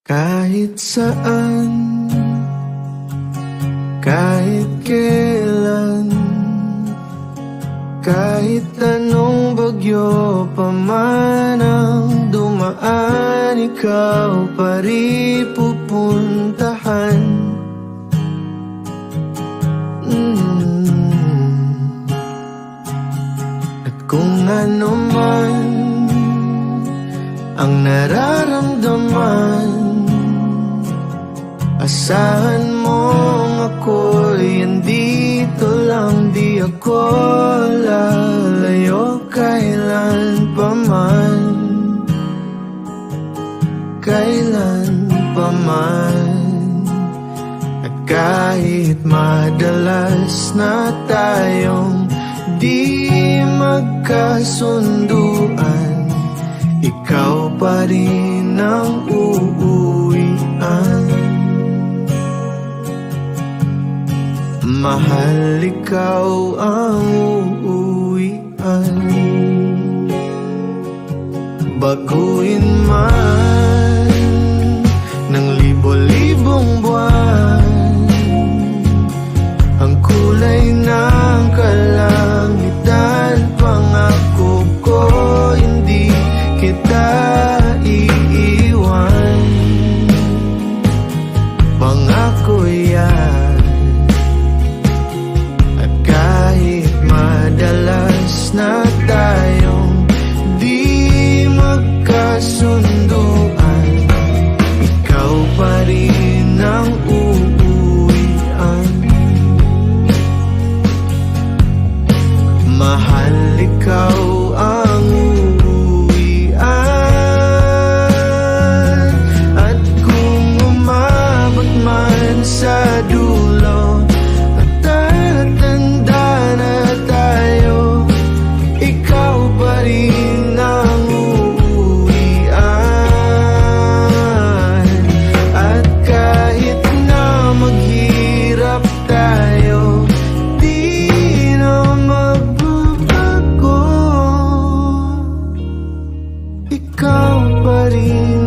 Kahit saan, kahit kailan, kahit anong bagyo pa man ang dumaan, ikaw pa rin pupuntahan. At kung ano man ang nararamdaman, asahan mong ako'y andito lang, di ako lalayo kailan pa man, kailan pa man. At kahit madalas na tayong di magkasunduan, ikaw pa rin ang uuwian. Mahal, ikaw ang uuwian. Baguhin man ng libo-libong buwan ang kulay ng kalangitan, pangako ko hindi kita iiwan. Pangako yan. At kahit madalas na tayong di magkasunduan, ikaw pa rin ang uuwian. Mahal, ikaw ang uuwian. At kung umabot man sa dulo at tatanda na tayo, ikaw pa rin ang uuwian. At kahit na maghirap tayo, di na magbabago, ikaw pa rin